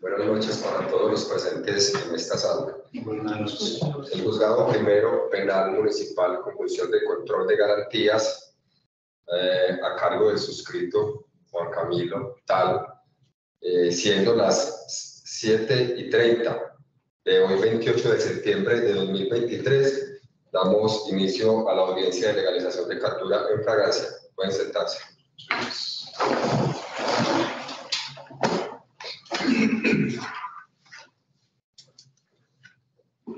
Buenas noches para todos los presentes en esta sala. Buenas noches. El Juzgado Primero Penal Municipal con función de control de garantías a cargo del suscrito Juan Camilo Tal, siendo las 7:30 de hoy 28 de septiembre de 2023, damos inicio a la audiencia de legalización de captura en flagrancia. Pueden sentarse.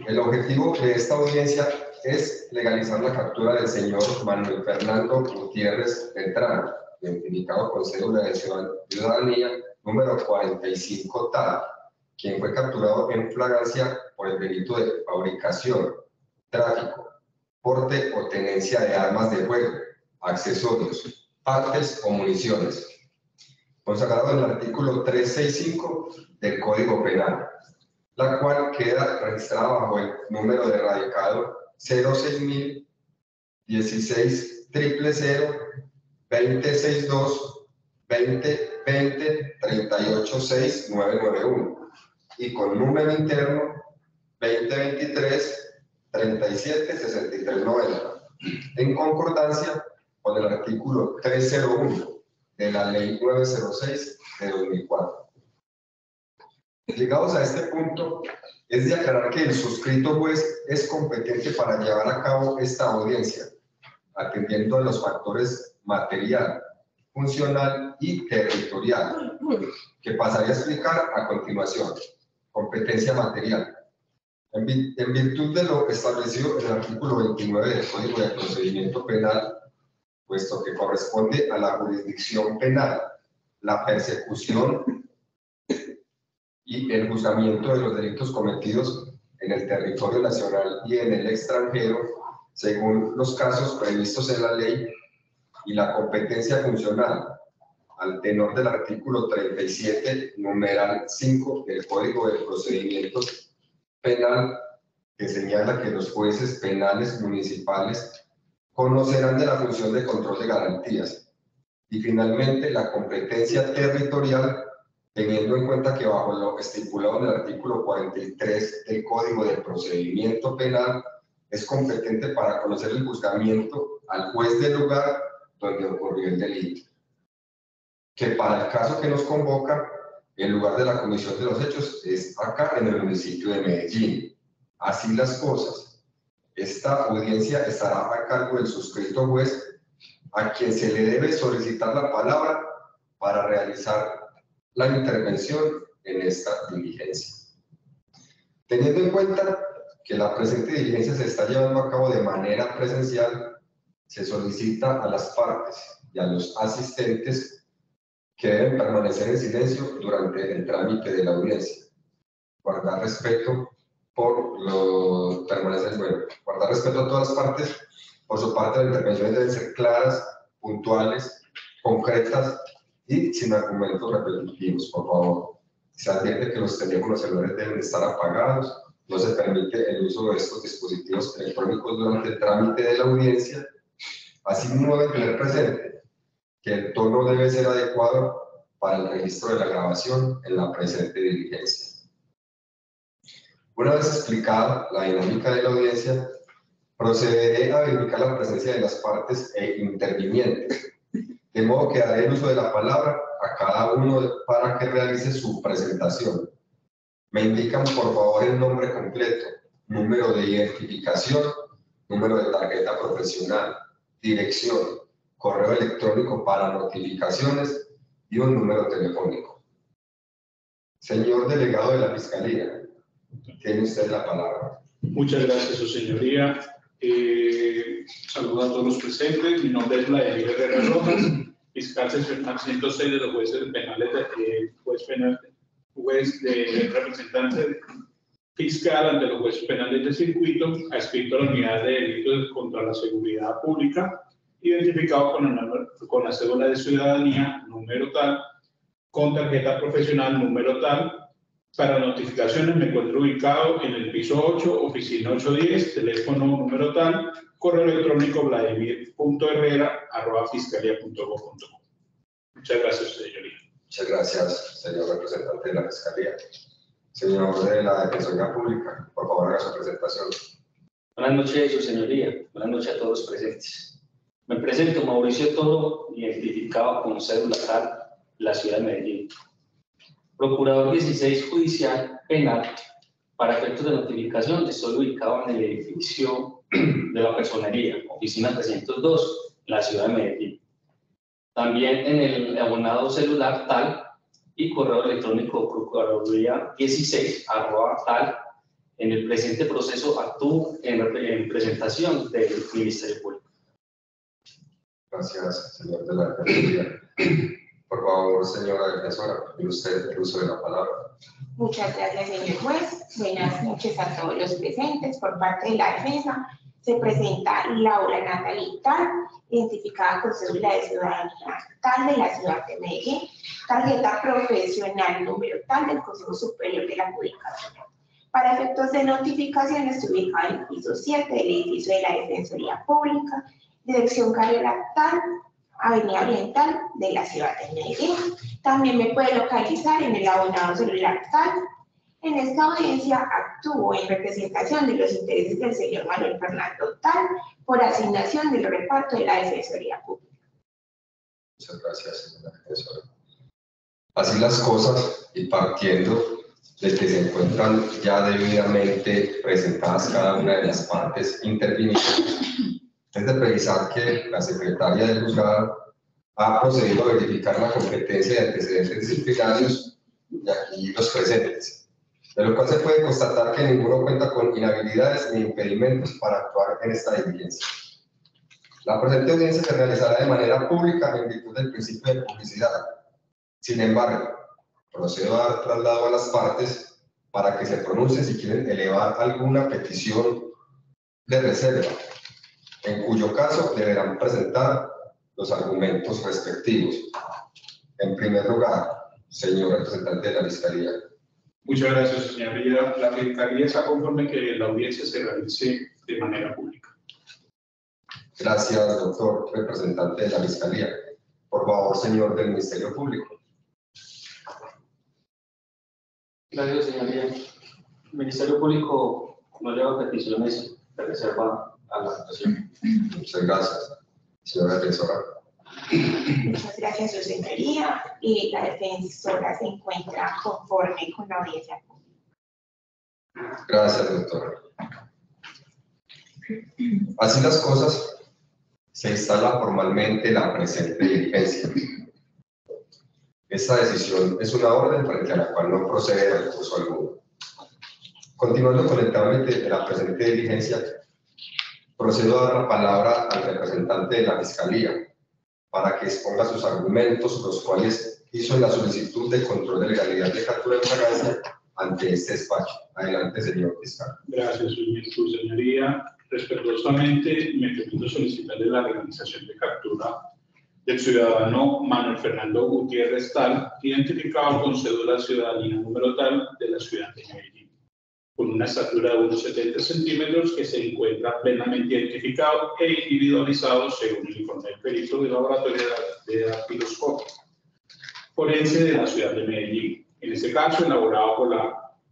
El objetivo de esta audiencia es legalizar la captura del señor Manuel Fernando Gutiérrez Beltrán, identificado con cédula de ciudadanía número 45 TAD, quien fue capturado en flagrancia por el delito de fabricación, tráfico, porte o tenencia de armas de fuego, accesorios, partes o municiones, consagrado en el artículo 365 del Código Penal, la cual queda registrada bajo el número de radicado 06016-000-2062-2020-386-991 y con número interno 2023-37-6390, en concordancia con el artículo 301 de la Ley 906 de 2004. Llegados a este punto, es de aclarar que el suscrito juez es competente para llevar a cabo esta audiencia, atendiendo a los factores material, funcional y territorial, que pasaré a explicar a continuación. Competencia material. En virtud de lo establecido en el artículo 29 del Código de Procedimiento Penal, puesto que corresponde a la jurisdicción penal, la persecución y el juzgamiento de los delitos cometidos en el territorio nacional y en el extranjero, según los casos previstos en la ley, y la competencia funcional, al tenor del artículo 37, numeral 5 del Código de Procedimiento Penal, que señala que los jueces penales municipales conocerán de la función de control de garantías. Y finalmente, la competencia territorial, teniendo en cuenta que bajo lo estipulado en el artículo 43 del Código de Procedimiento Penal, es competente para conocer el juzgamiento al juez del lugar donde ocurrió el delito. Que para el caso que nos convoca, el lugar de la comisión de los hechos es acá en el municipio de Medellín. Así las cosas. Esta audiencia estará a cargo del suscrito juez, a quien se le debe solicitar la palabra para realizar la intervención en esta diligencia. Teniendo en cuenta que la presente diligencia se está llevando a cabo de manera presencial, se solicita a las partes y a los asistentes que deben permanecer en silencio durante el trámite de la audiencia. Guardar respeto guardar respeto a todas las partes. Por su parte, las intervenciones deben ser claras, puntuales, concretas y sin argumentos repetitivos, por favor. Se advierte que los teléfonos celulares deben estar apagados, no se permite el uso de estos dispositivos electrónicos durante el trámite de la audiencia. Asimismo, debe tener presente que el tono debe ser adecuado para el registro de la grabación en la presente diligencia. Una vez explicada la dinámica de la audiencia, procederé a verificar la presencia de las partes e intervinientes, de modo que daré el uso de la palabra a cada uno para que realice su presentación. Me indican por favor el nombre completo, número de identificación, número de tarjeta profesional, dirección, correo electrónico para notificaciones y un número telefónico. Señor delegado de la Fiscalía, tiene usted la palabra. Muchas gracias, su señoría. Saludo a todos los presentes. Mi nombre es Vladimir Herrera Rojas, fiscal seccional 106 de los jueces penales, juez de representante fiscal ante los jueces penales de circuito, adscrito a la unidad de delitos contra la seguridad pública, identificado con la cédula de ciudadanía número tal, con tarjeta profesional número tal. Para notificaciones me encuentro ubicado en el piso 8, oficina 810, teléfono número tal, correo electrónico vladimir.herrera@fiscalía.gov.co. Muchas gracias, señoría. Muchas gracias, señor representante de la Fiscalía. Señor de la Defensoría Pública, por favor, haga su presentación. Buenas noches, su señoría. Buenas noches a todos los presentes. Me presento, Mauricio Toro, identificado con cédula tal, la ciudad de Medellín. Procurador 16 Judicial Penal. Para efectos de notificación, estoy ubicado en el edificio de la Personería, oficina 302, la ciudad de Medellín. También en el abonado celular tal y correo electrónico procuraduría 16 @tal. En el presente proceso actúo en representación del Ministerio Público. Gracias, señor de la Defensoría. Por favor, señora defensora, tiene usted el uso de la palabra. Muchas gracias, señor juez. Buenas noches a todos los presentes. Por parte de la defensa, se presenta Laura Natalie Tal, identificada con cédula de ciudadanía tal de la ciudad de Medellín, tarjeta profesional número tal del Consejo Superior de la Judicatura. Para efectos de notificación, estoy ubicada en el piso 7 del edificio de la Defensoría Pública, dirección Carrera Tal, Avenida Oriental de la ciudad de Medellín. También me puede localizar en el abonado celular tal. En esta audiencia actúo en representación de los intereses del señor Manuel Fernando Tal por asignación del reparto de la Defensoría Pública. Muchas gracias, señora defensora. Así las cosas, y partiendo de que se encuentran ya debidamente presentadas cada una de las partes intervinientes, es de precisar que la secretaria del juzgado ha procedido a verificar la competencia de antecedentes disciplinarios de aquí los presentes, de lo cual se puede constatar que ninguno cuenta con inhabilidades ni impedimentos para actuar en esta diligencia. La presente audiencia se realizará de manera pública en virtud del principio de publicidad. Sin embargo, procedo a dar traslado a las partes para que se pronuncien si quieren elevar alguna petición de reserva, en cuyo caso deberán presentar los argumentos respectivos. En primer lugar, señor representante de la Fiscalía. Muchas gracias, señoría. La Fiscalía está conforme que la audiencia se realice de manera pública. Gracias, doctor representante de la Fiscalía. Por favor, señor del Ministerio Público. Gracias, señoría. El Ministerio Público no lleva peticiones de reserva a la actuación. Muchas gracias, señora defensora. Muchas gracias, su señoría. Y la defensora se encuentra conforme con la audiencia pública. Gracias, doctora. Así las cosas, se instala formalmente la presente diligencia. Esta decisión es una orden frente a la cual no procede recurso alguno. Continuando con el trámite de la presente diligencia, procedo a dar la palabra al representante de la Fiscalía para que exponga sus argumentos, los cuales hizo en la solicitud de control de legalidad de captura en fragancia ante este despacho. Adelante, señor fiscal. Gracias, su señoría. Respetuosamente, me permito solicitarle la realización de captura del ciudadano Manuel Fernando Gutiérrez Tal, identificado con cédula ciudadanía número tal de la ciudad de Medellín, con una estatura de unos 70 centímetros, que se encuentra plenamente identificado e individualizado según el informe del perito del laboratorio de dactiloscopio forense de la ciudad de Medellín. En este caso, elaborado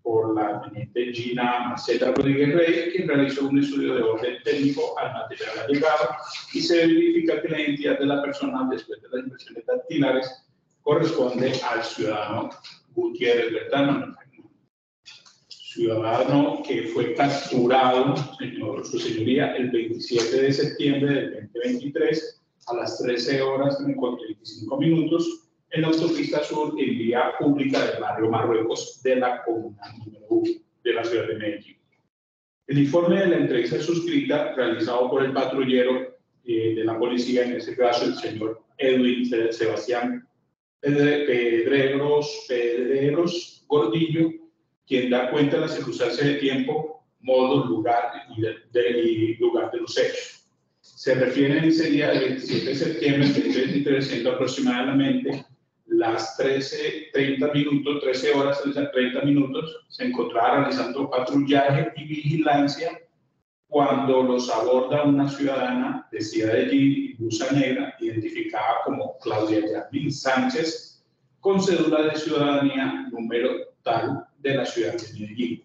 por la teniente Gina Marcela Rodríguez Rey, quien realizó un estudio de orden técnico al material allegado, y se verifica que la identidad de la persona, después de las impresiones dactilares, corresponde al ciudadano Gutiérrez Bertano, ciudadano que fue capturado, su señoría, el 27 de septiembre del 2023 a las 13 horas con 45 minutos en la autopista sur en vía pública del barrio Marruecos de la comuna número 1 de la ciudad de Medellín. El informe de la entrevista suscrita, realizado por el patrullero de la policía, en este caso el señor Edwin Sebastián Pedreros Gordillo, quien da cuenta de las circunstancias de tiempo, modo, lugar y lugar de los hechos. Se refiere en ese día del 27 de septiembre del 2023, siendo aproximadamente las 13 horas 30 minutos, se encontraba realizando patrullaje y vigilancia cuando los aborda una ciudadana vestida de jean y blusa negra, identificada como Claudia Yasmín Sánchez, con cédula de ciudadanía número tal de la ciudad de Medellín,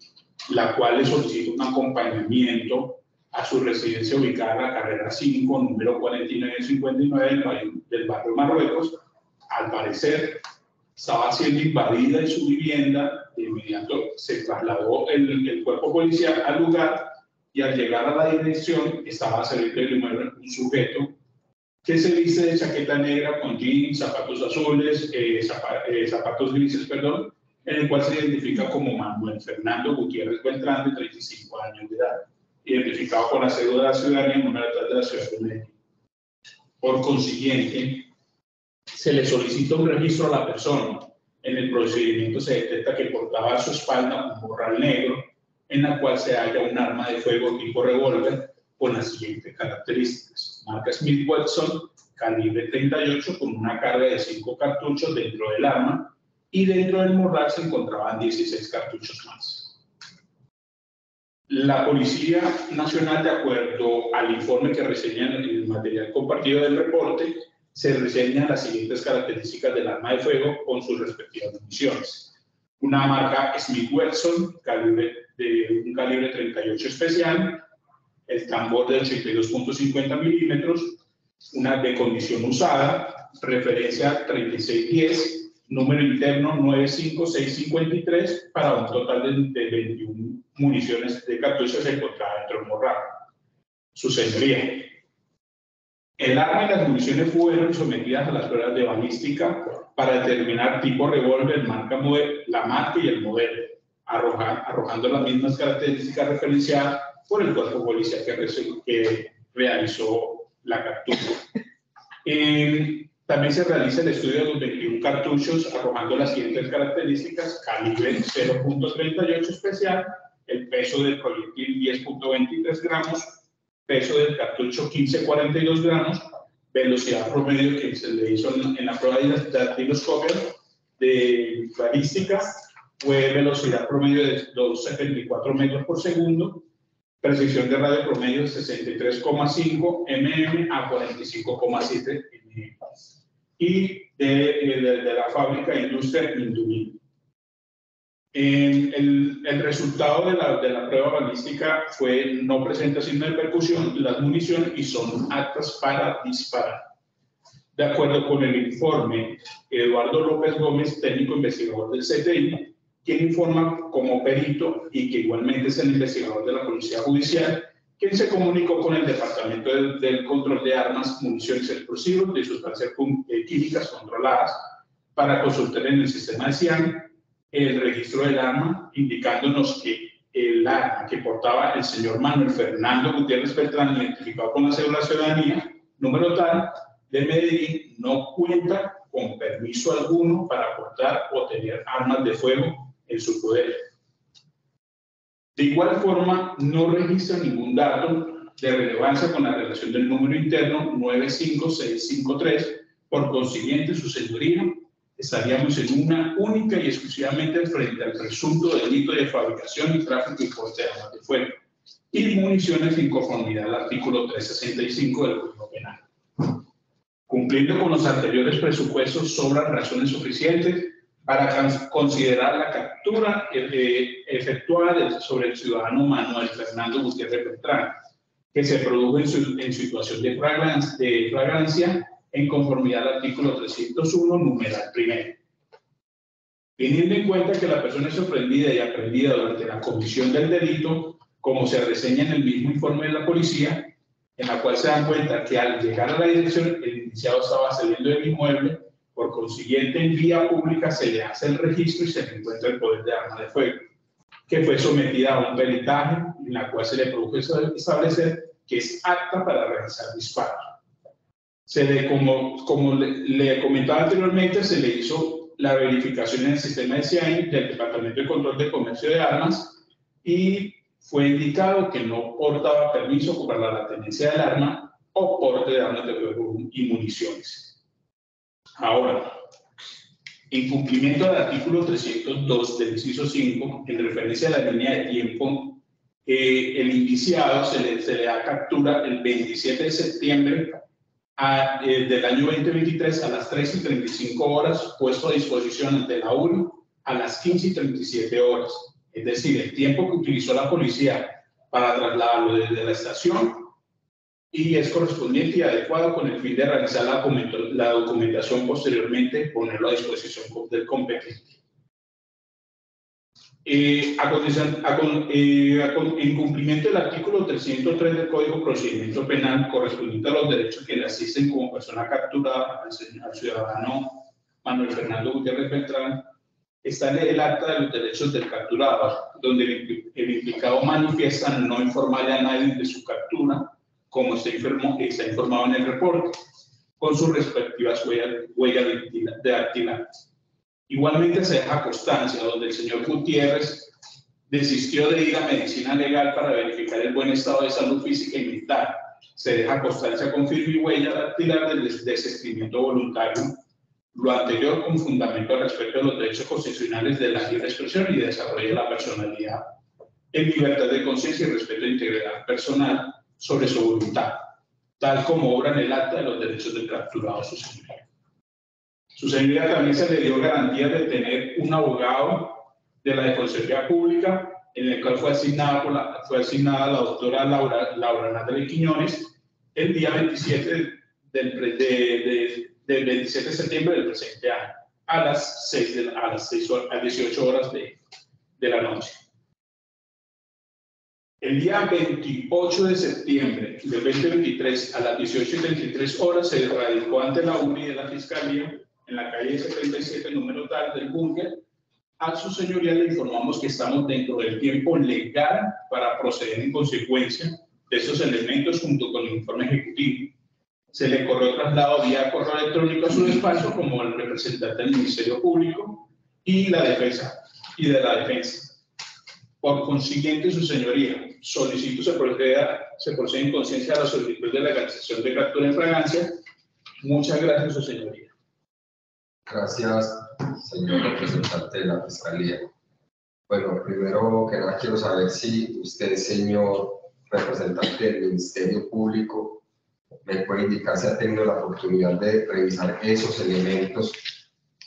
la cual le solicita un acompañamiento a su residencia ubicada en la carrera 5, número 4959 del barrio Marruecos. Al parecer, estaba siendo invadida en su vivienda. De inmediato se trasladó el cuerpo policial al lugar y al llegar a la dirección estaba saliendo del inmueble un sujeto que se viste de chaqueta negra con jeans, zapatos azules, zapatos grises, perdón, en el cual se identifica como Manuel Fernando Gutiérrez Beltrán, de 35 años de edad, identificado con la cédula de la ciudadanía número 3 de la ciudad de Medellín. Por consiguiente, se le solicita un registro a la persona. En el procedimiento se detecta que portaba a su espalda un morral negro, en la cual se halla un arma de fuego tipo revólver con las siguientes características: marca Smith Wesson, calibre 38, con una carga de 5 cartuchos dentro del arma, y dentro del morral se encontraban 16 cartuchos más. La Policía Nacional, de acuerdo al informe que reseña en el material compartido del reporte, se reseñan las siguientes características del arma de fuego con sus respectivas municiones: una marca Smith Wesson, de un calibre 38 especial, el tambor de 82.50 milímetros, una de condición usada, referencia 3610, número interno 95653, para un total de 21 municiones de cartuchos encontradas dentro del morral. Su señoría, el arma y las municiones fueron sometidas a las pruebas de balística para determinar tipo revólver, la marca y el modelo, arrojando las mismas características referenciadas por el cuerpo policial que realizó la captura. También se realiza el estudio de los 21 cartuchos, arrojando las siguientes características: calibre 0.38 especial, el peso del proyectil 10.23 gramos, peso del cartucho 15.42 gramos, velocidad promedio que se le hizo en la prueba de dactiloscopio de balística fue velocidad promedio de 2.74 metros por segundo, precisión de radio promedio de 63,5 mm a 45,7 mm, y de la fábrica Industria Indumil. El resultado de la prueba balística fue: no presenta signo de percusión las municiones y son aptas para disparar. De acuerdo con el informe, Eduardo López Gómez, técnico investigador del CTI, quien informa como perito y que igualmente es el investigador de la Policía Judicial, quien se comunicó con el Departamento del Control de Armas, Municiones Explosivos y Sustancias Químicas Controladas para consultar en el sistema de CIAN el registro del arma, indicándonos que el arma que portaba el señor Manuel Fernando Gutiérrez Beltrán, identificado con la cédula de ciudadanía número tal de Medellín, no cuenta con permiso alguno para portar o tener armas de fuego en su poder. De igual forma, no registra ningún dato de relevancia con la relación del número interno 95653. Por consiguiente, su señoría, estaríamos en una única y exclusivamente frente al presunto delito de fabricación y tráfico y porte de armas de fuego y municiones en conformidad al artículo 365 del Código Penal. Cumpliendo con los anteriores presupuestos, sobran razones suficientes para considerar la captura efectuada sobre el ciudadano Manuel Fernando Gutiérrez Beltrán, que se produjo en situación de flagrancia en conformidad al artículo 301, numeral primero. Teniendo en cuenta que la persona es sorprendida y aprendida durante la comisión del delito, como se reseña en el mismo informe de la policía, en la cual se dan cuenta que al llegar a la dirección el indiciado estaba saliendo del inmueble, por consiguiente en vía pública se le hace el registro y se le encuentra el poder de arma de fuego, que fue sometida a un peritaje en la cual se le produjo establecer que es apta para realizar disparos. Como le comentaba anteriormente, se le hizo la verificación en el sistema de CIAN del Departamento de Control de Comercio de Armas y fue indicado que no portaba permiso para la tenencia del arma o porte de armas de fuego y municiones. Ahora, en cumplimiento del artículo 302 del inciso 5, en referencia a la línea de tiempo, el indiciado se le da captura el 27 de septiembre del año 2023 a las 3:35 horas, puesto a disposición ante la URI a las 15:37 horas. Es decir, el tiempo que utilizó la policía para trasladarlo desde la estación y es correspondiente y adecuado con el fin de realizar la documentación posteriormente, ponerlo a disposición del competente. En cumplimiento del artículo 303 del Código Procedimiento Penal, correspondiente a los derechos que le asisten como persona capturada al ciudadano Manuel Fernando Gutiérrez Beltrán, está el acta de los derechos del capturado, donde el implicado manifiesta no informarle a nadie de su captura, como está informado en el reporte, con sus respectivas huellas dactilares. Igualmente se deja constancia donde el señor Gutiérrez desistió de ir a medicina legal para verificar el buen estado de salud física y mental. Se deja constancia con firme y huella dactilar del desistimiento voluntario. Lo anterior con fundamento al respecto de los derechos constitucionales de la libre expresión y desarrollo de la personalidad en libertad de conciencia y respeto de integridad personal sobre su voluntad, tal como obra en el acta de los derechos del capturado, su señoría. Su señoría también se le dio garantía de tener un abogado de la Defensoría Pública, en el cual fue asignada la doctora Laura Natalia Quiñones el día 27 del 27 de septiembre del presente año, a las 18 horas de la noche. El día 28 de septiembre del 2023, a las 18:33 horas, se radicó ante la URI de la Fiscalía, en la calle 77, número tal del búnker. A su señoría le informamos que estamos dentro del tiempo legal para proceder en consecuencia de estos elementos junto con el informe ejecutivo. Se le corrió traslado vía correo electrónico a su despacho como el representante del Ministerio Público y de la defensa. Por consiguiente, su señoría, solicito se procede en conciencia a la solicitud de legalización de captura en fragancia. Muchas gracias, su señoría. Gracias, señor representante de la Fiscalía. Bueno, primero que nada quiero saber si usted, señor representante del Ministerio Público, me puede indicar si ha tenido la oportunidad de revisar esos elementos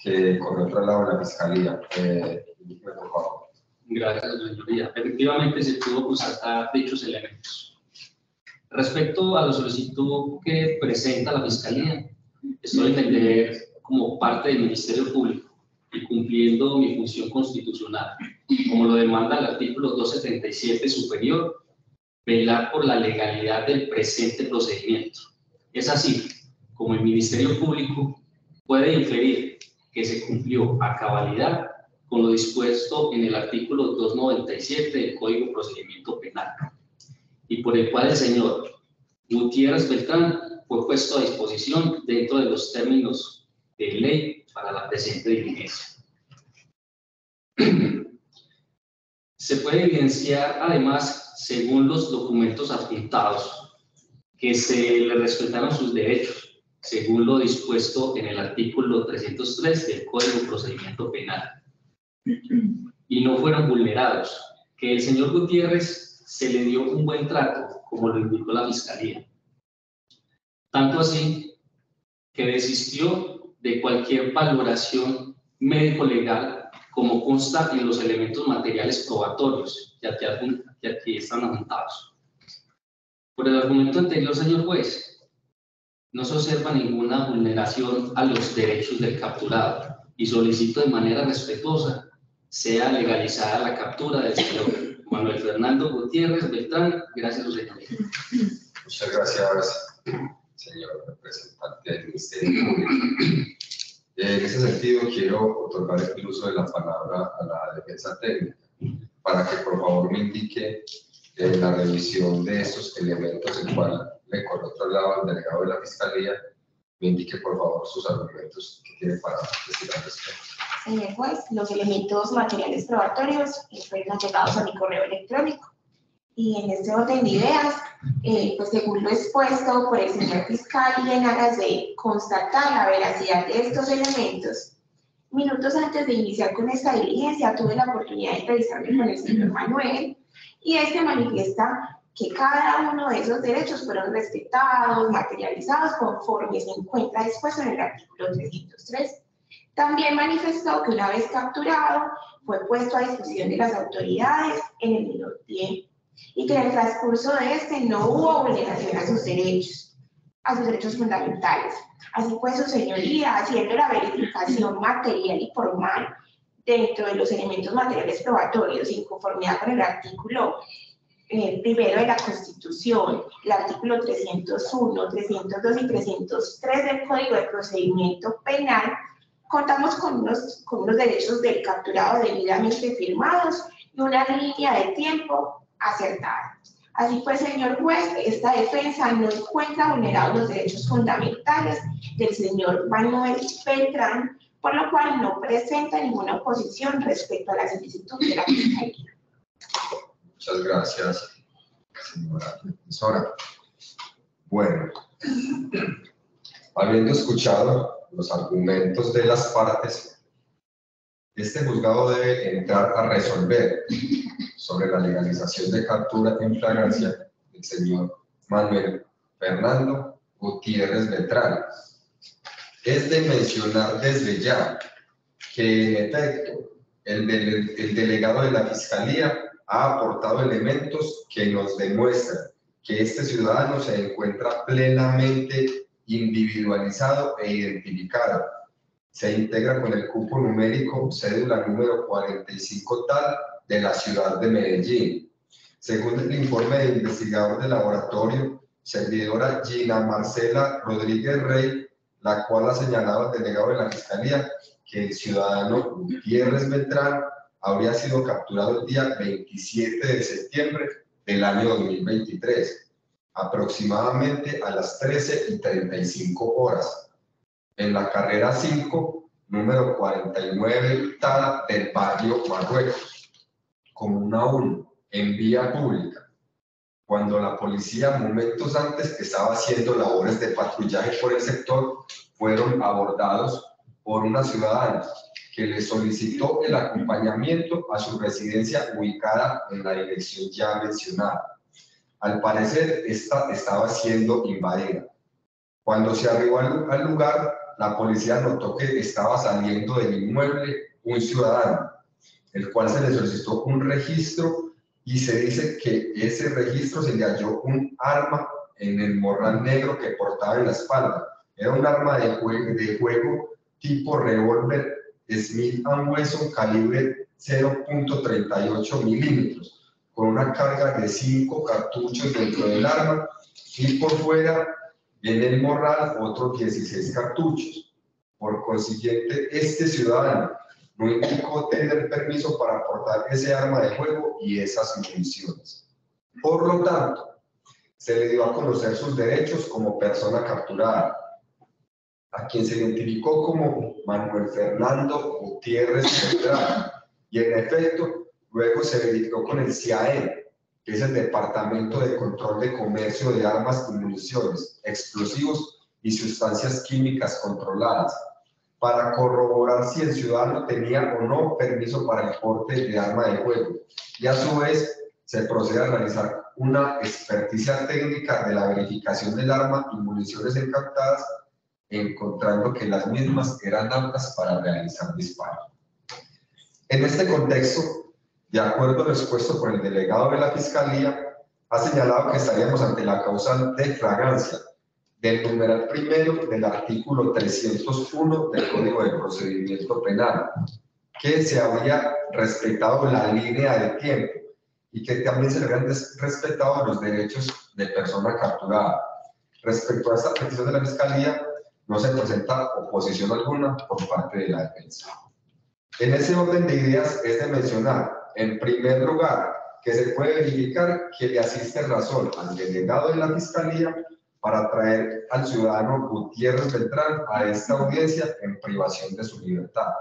que corrió traslado a la Fiscalía. Por favor. Gracias, señoría. Efectivamente, se pudo constatar dichos elementos. Respecto a la solicitud que presenta la Fiscalía, estoy en el deber, como parte del Ministerio Público y cumpliendo mi función constitucional, como lo demanda el artículo 277 superior, velar por la legalidad del presente procedimiento. Es así como el Ministerio Público puede inferir que se cumplió a cabalidad con lo dispuesto en el artículo 297 del Código de Procedimiento Penal, y por el cual el señor Gutiérrez Beltrán fue puesto a disposición dentro de los términos de ley para la presente diligencia. Se puede evidenciar, además, según los documentos adjuntados, que se le respetaron sus derechos, según lo dispuesto en el artículo 303 del Código de Procedimiento Penal, y no fueron vulnerados, que el señor Gutiérrez se le dio un buen trato, como lo indicó la Fiscalía. Tanto así que desistió de cualquier valoración médico-legal, como consta en los elementos materiales probatorios que aquí están adjuntados. Por el argumento anterior, señor juez, no se observa ninguna vulneración a los derechos del capturado y solicito de manera respetuosa sea legalizada la captura del señor Manuel Fernando Gutiérrez Beltrán. Gracias, su señoría. Muchas gracias, señor representante del Ministerio Público. En ese sentido, quiero otorgar el uso de la palabra a la defensa técnica para que por favor me indique la revisión de estos elementos, el cual le corrió traslado al delegado de la Fiscalía. Me indique por favor sus argumentos que tiene para decir al respecto. Señor juez, los elementos materiales probatorios fueron llegados a mi correo electrónico. Y en este orden de ideas, pues según lo expuesto por el señor fiscal y en aras de constatar la veracidad de estos elementos, minutos antes de iniciar con esta diligencia tuve la oportunidad de revisarme con el señor Manuel y este manifiesta que cada uno de esos derechos fueron respetados, materializados conforme se encuentra dispuesto en el artículo 303. También manifestó que una vez capturado fue puesto a disposición de las autoridades en el menor tiempo y que en el transcurso de este no hubo vulneración a sus derechos fundamentales. Así pues, su señoría, haciendo la verificación material y formal dentro de los elementos materiales probatorios y en conformidad con el artículo primero de la Constitución, el artículo 301, 302 y 303 del Código de Procedimiento Penal, contamos con unos derechos del capturado debidamente firmados y una línea de tiempo acertada. Así pues, señor juez, esta defensa no encuentra vulnerados los derechos fundamentales del señor Manuel Beltrán, por lo cual no presenta ninguna oposición respecto a la solicitud de la Fiscalía. Muchas gracias, señora profesora. Bueno, habiendo escuchado los argumentos de las partes, este juzgado debe entrar a resolver sobre la legalización de captura en flagrancia del señor Manuel Fernando Gutiérrez Beltrán. Es de mencionar desde ya que, en efecto, el delegado de la Fiscalía ha aportado elementos que nos demuestran que este ciudadano se encuentra plenamente individualizado e identificado. Se integra con el cupo numérico cédula número 45 tal de la ciudad de Medellín. Según el informe del investigador de laboratorio, servidora Gina Marcela Rodríguez Rey, la cual ha señalado al delegado de la Fiscalía que el ciudadano Gutiérrez Beltrán habría sido capturado el día 27 de septiembre del año 2023, aproximadamente a las 13:35 horas, en la carrera 5, número 49 tal del barrio Marruecos, comuna 1, en vía pública, cuando la policía, momentos antes que estaba haciendo labores de patrullaje por el sector, fueron abordados por una ciudadana que le solicitó el acompañamiento a su residencia ubicada en la dirección ya mencionada. Al parecer, esta estaba siendo invadida. Cuando se arribó al lugar, la policía notó que estaba saliendo del inmueble un ciudadano, el cual se le solicitó un registro y se dice que ese registro se le halló un arma en el morral negro que portaba en la espalda. Era un arma de juego tipo revólver Smith & Wesson calibre 0.38 milímetros, con una carga de 5 cartuchos dentro del arma y por fuera en el morral otros 16 cartuchos. Por consiguiente, este ciudadano no indicó tener permiso para portar ese arma de fuego y esas municiones. Por lo tanto, se le dio a conocer sus derechos como persona capturada, a quien se identificó como Manuel Fernando Gutiérrez Beltrán, y en efecto, luego se verificó con el CIAE, que es el Departamento de Control de Comercio de Armas y Municiones, Explosivos y Sustancias Químicas Controladas, para corroborar si el ciudadano tenía o no permiso para el porte de arma de fuego, y a su vez se procede a realizar una experticia técnica de la verificación del arma y municiones incautadas, encontrando que las mismas eran aptas para realizar disparos. En este contexto, de acuerdo a lo expuesto por el delegado de la Fiscalía, ha señalado que estaríamos ante la causal de flagrancia del numeral primero del artículo 301 del Código de Procedimiento Penal, que se habría respetado la línea de tiempo y que también se habrían respetado los derechos de persona capturada. Respecto a esta petición de la Fiscalía, no se presenta oposición alguna por parte de la defensa. En ese orden de ideas es de mencionar, en primer lugar, que se puede verificar que le asiste razón al delegado de la Fiscalía para traer al ciudadano Gutiérrez Beltrán a esta audiencia en privación de su libertad.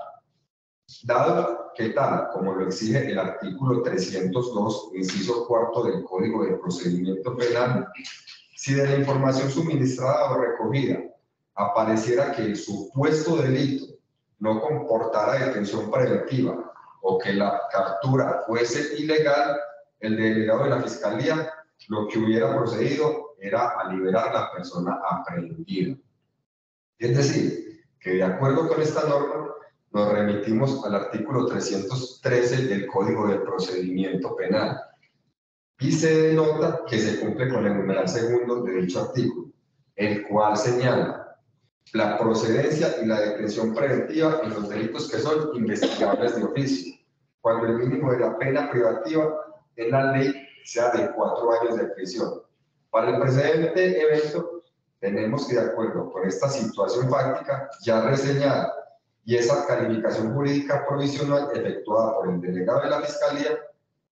Dado que tal como lo exige el artículo 302, inciso cuarto del Código de Procedimiento Penal, si de la información suministrada o recogida apareciera que el supuesto delito no comportara detención preventiva o que la captura fuese ilegal, el delegado de la Fiscalía lo que hubiera procedido era a liberar a la persona aprehendida. Es decir, que de acuerdo con esta norma, nos remitimos al artículo 313 del Código de Procedimiento Penal y se denota que se cumple con el numeral segundo de dicho artículo, el cual señala la procedencia y la detención preventiva en los delitos que son investigables de oficio, cuando el mínimo de la pena privativa en la ley sea de 4 años de prisión. Para el precedente evento, tenemos que, de acuerdo con esta situación fáctica ya reseñada y esa calificación jurídica provisional efectuada por el delegado de la Fiscalía,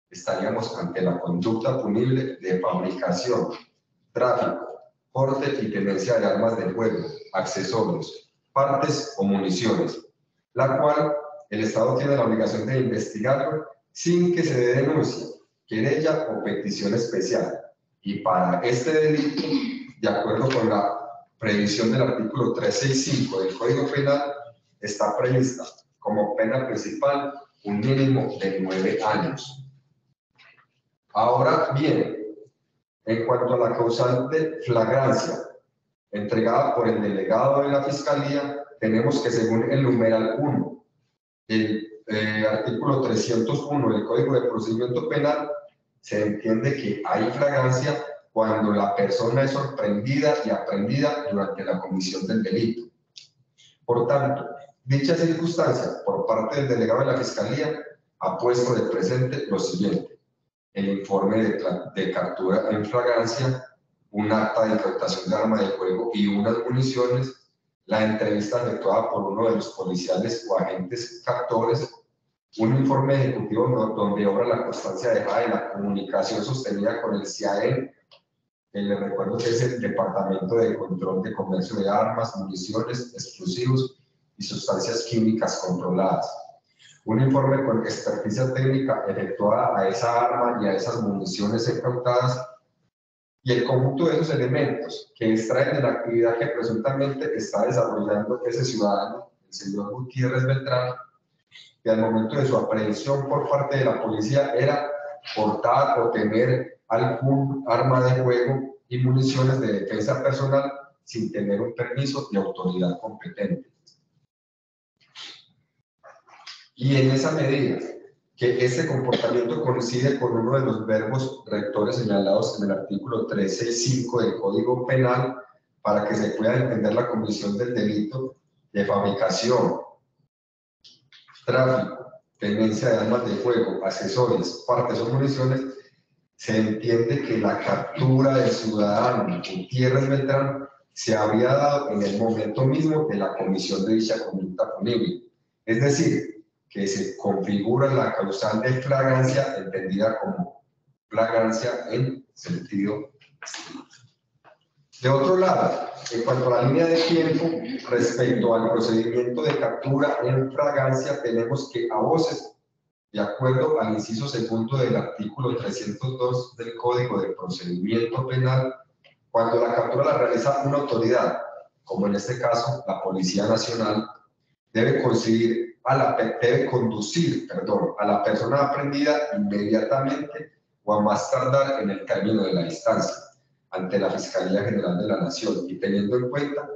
estaríamos ante la conducta punible de fabricación, tráfico, porte y tenencia de armas de fuego, accesorios, partes o municiones, la cual el Estado tiene la obligación de investigarlo sin que se dé denuncia, querella o petición especial. Y para este delito, de acuerdo con la previsión del artículo 365 del Código Penal, está prevista como pena principal un mínimo de 9 años. Ahora bien, en cuanto a la causal de flagrancia entregada por el delegado de la Fiscalía, tenemos que según el numeral 1 del artículo 301 del Código de Procedimiento Penal, se entiende que hay flagrancia cuando la persona es sorprendida y aprehendida durante la comisión del delito. Por tanto, dicha circunstancia por parte del delegado de la Fiscalía ha puesto de presente lo siguiente: el informe de captura en flagrancia, un acta de incautación de arma de fuego y unas municiones, la entrevista efectuada por uno de los policiales o agentes captores, un informe ejecutivo donde obra la constancia dejada de la comunicación sostenida con el CIAEN, que les recuerdo que es el Departamento de Control de Comercio de Armas, Municiones, Explosivos y Sustancias Químicas Controladas. Un informe con experticia técnica efectuada a esa arma y a esas municiones incautadas y el conjunto de esos elementos que extraen de la actividad que presuntamente está desarrollando ese ciudadano, el señor Gutiérrez Beltrán, que al momento de su aprehensión por parte de la policía era portar o tener algún arma de fuego y municiones de defensa personal sin tener un permiso de autoridad competente. Y en esa medida que este comportamiento coincide con uno de los verbos rectores señalados en el artículo 365 del Código Penal, para que se pueda entender la comisión del delito de fabricación, tráfico, tenencia de armas de fuego, accesorios, partes o municiones, se entiende que la captura del ciudadano Gutiérrez Beltrán se habría dado en el momento mismo de la comisión de dicha conducta punible. Es decir, que se configura la causal de flagrancia, entendida como flagrancia en sentido estricto. De otro lado, en cuanto a la línea de tiempo, respecto al procedimiento de captura en flagrancia, tenemos que a voces, de acuerdo al inciso segundo del artículo 302 del Código de Procedimiento Penal, cuando la captura la realiza una autoridad, como en este caso la Policía Nacional, debe conducir a la persona aprehendida inmediatamente o a más tardar en el término de la instancia ante la Fiscalía General de la Nación, y teniendo en cuenta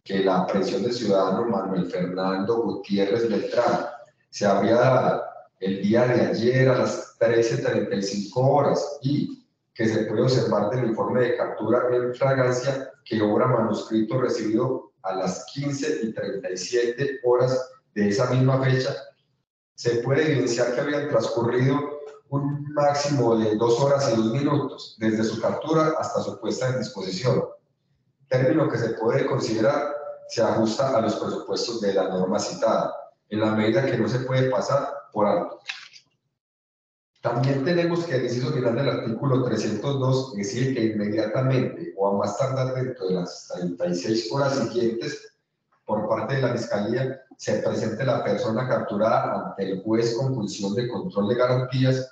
que la aprehensión del ciudadano Manuel Fernando Gutiérrez Beltrán se habría dado el día de ayer a las 13:35 horas y que se puede observar del informe de captura en flagrancia que obra manuscrito recibido a las 15:37 horas de esa misma fecha, se puede evidenciar que habían transcurrido un máximo de 2 horas y 2 minutos desde su captura hasta su puesta en disposición, término que se puede considerar se ajusta a los presupuestos de la norma citada, en la medida que no se puede pasar por alto. También tenemos que el inciso final del artículo 302 decide que inmediatamente o a más tardar dentro de las 36 horas siguientes, por parte de la Fiscalía, se presente la persona capturada ante el juez con función de control de garantías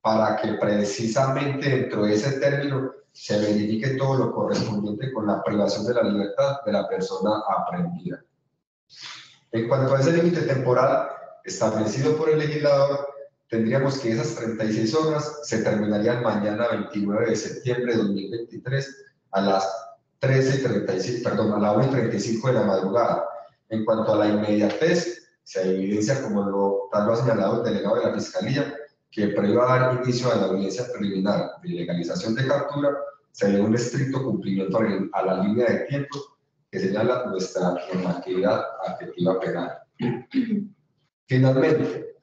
para que precisamente dentro de ese término se verifique todo lo correspondiente con la privación de la libertad de la persona aprehendida. En cuanto a ese límite temporal establecido por el legislador, tendríamos que esas 36 horas se terminarían mañana 29 de septiembre de 2023 a las 13:35, perdón, a la 1:35 de la madrugada. En cuanto a la inmediatez, se evidencia, como tal lo ha señalado el delegado de la Fiscalía, que previo a dar inicio a la audiencia preliminar de legalización de captura, se dé un estricto cumplimiento a la línea de tiempo que señala nuestra normatividad afectiva penal. Finalmente,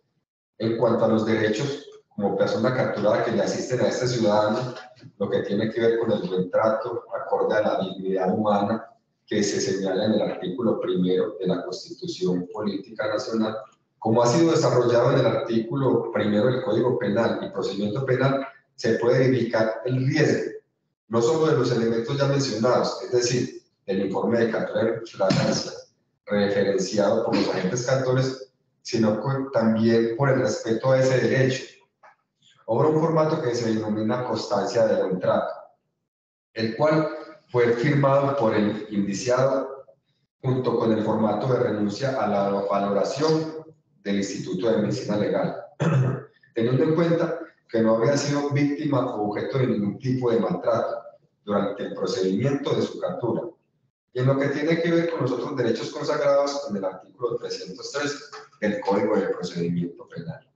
en cuanto a los derechos como persona capturada que le asisten a este ciudadano, lo que tiene que ver con el buen trato acorde a la dignidad humana que se señala en el artículo 1 de la Constitución Política Nacional, como ha sido desarrollado en el artículo 1 del Código Penal y Procedimiento Penal, se puede verificar el riesgo, no solo de los elementos ya mencionados, es decir, el informe de captura de flagrancia referenciado por los agentes captores, sino también por el respeto a ese derecho. Obra un formato que se denomina constancia de buen trato, el cual fue firmado por el indiciado junto con el formato de renuncia a la valoración del Instituto de Medicina Legal, teniendo en cuenta que no había sido víctima o objeto de ningún tipo de maltrato durante el procedimiento de su captura. Y en lo que tiene que ver con los otros derechos consagrados en el artículo 303 del Código de Procedimiento Penal,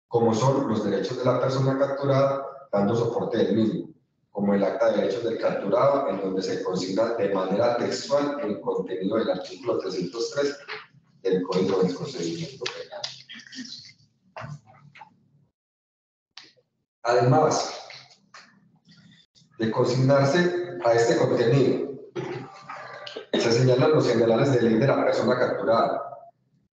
como son los derechos de la persona capturada, dando soporte del mismo, como el acta de derechos del capturado, en donde se consigna de manera textual el contenido del artículo 303 del Código de Procedimiento Penal. Además de consignarse a este contenido, se señalan los generales de ley de la persona capturada.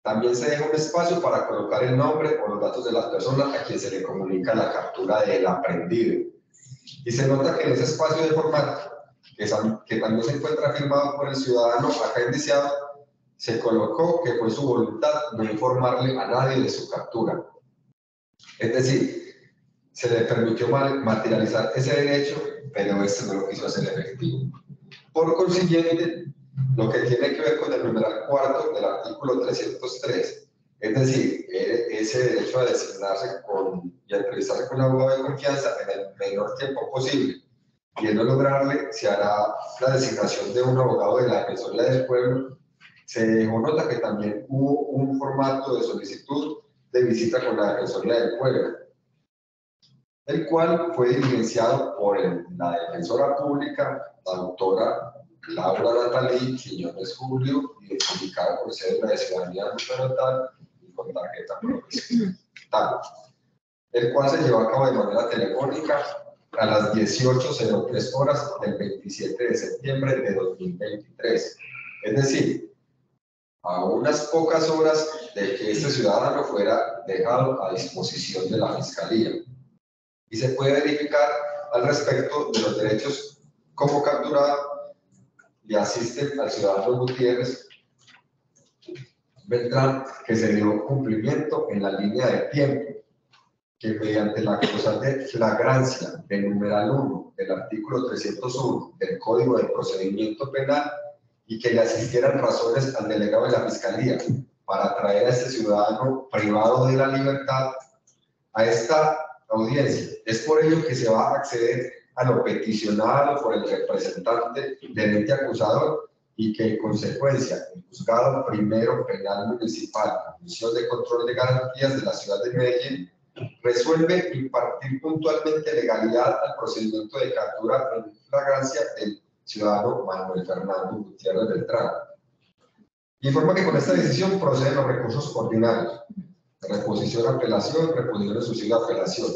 También se deja un espacio para colocar el nombre o los datos de las personas a quien se le comunica la captura del aprendido. Y se nota que en ese espacio de formato, que también se encuentra firmado por el ciudadano acá indiciado, se colocó que fue su voluntad no informarle a nadie de su captura. Es decir, se le permitió materializar ese derecho, pero este no lo quiso hacer efectivo. Por consiguiente, lo que tiene que ver con el numeral 4 del artículo 303, es decir, ese derecho a designarse y a entrevistarse con un abogado de confianza en el menor tiempo posible, y de no lograrle, se hará la designación de un abogado de la Defensoría del Pueblo. Se dejó nota que también hubo un formato de solicitud de visita con la Defensoría del Pueblo, el cual fue diligenciado por la Defensora Pública, la doctora Laura Natalí Quiñones Julio, identificada con cédula de ciudadanía natal y con tarjeta profesional, el cual se llevó a cabo de manera telefónica a las 18:03 horas del 27 de septiembre de 2023. Es decir, a unas pocas horas de que este ciudadano fuera dejado a disposición de la Fiscalía. Y se puede verificar al respecto de los derechos como capturado y asiste al ciudadano Gutiérrez Beltrán, que se dio cumplimiento en la línea de tiempo, que mediante la causal de flagrancia del numeral 1 del artículo 301 del Código de Procedimiento Penal, y que le asistieran razones al delegado de la Fiscalía para traer a este ciudadano privado de la libertad a esta audiencia. Es por ello que se va a acceder a lo peticionado por el representante del ente acusador, y que en consecuencia el Juzgado Primero Penal Municipal, Comisión de Control de Garantías de la Ciudad de Medellín, resuelve impartir puntualmente legalidad al procedimiento de captura en flagrancia del ciudadano Manuel Fernando Gutiérrez Beltrán. Informa que con esta decisión proceden los recursos ordinarios: reposición, apelación, reposición de subsidio de apelación.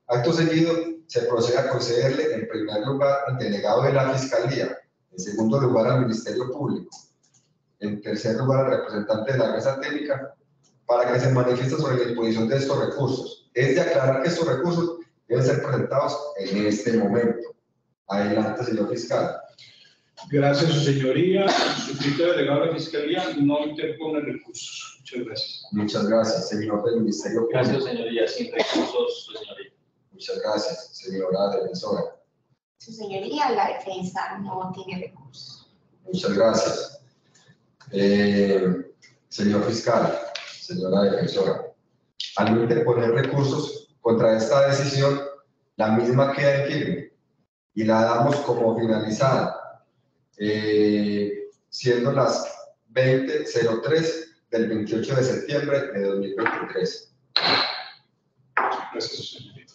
Acto seguido, se procede a concederle en primer lugar al delegado de la Fiscalía, en segundo lugar al Ministerio Público, en tercer lugar al representante de la mesa técnica, para que se manifieste sobre la disposición de estos recursos. Es de aclarar que estos recursos deben ser presentados en este momento. Adelante, señor fiscal. Gracias, su señoría. Su criterio delegado de la Fiscalía no interpone recursos. Muchas gracias. Muchas gracias, señor del Ministerio Público. Gracias, señoría. Sin recursos, su señoría. Muchas gracias, señora defensora. Su señoría, la defensa no tiene recursos. Muchas gracias. Señor fiscal, señora defensora. Al no interponer recursos contra esta decisión, la misma queda en firme y la damos como finalizada, siendo las 20:03 del 28 de septiembre de 2023. Gracias, señorita.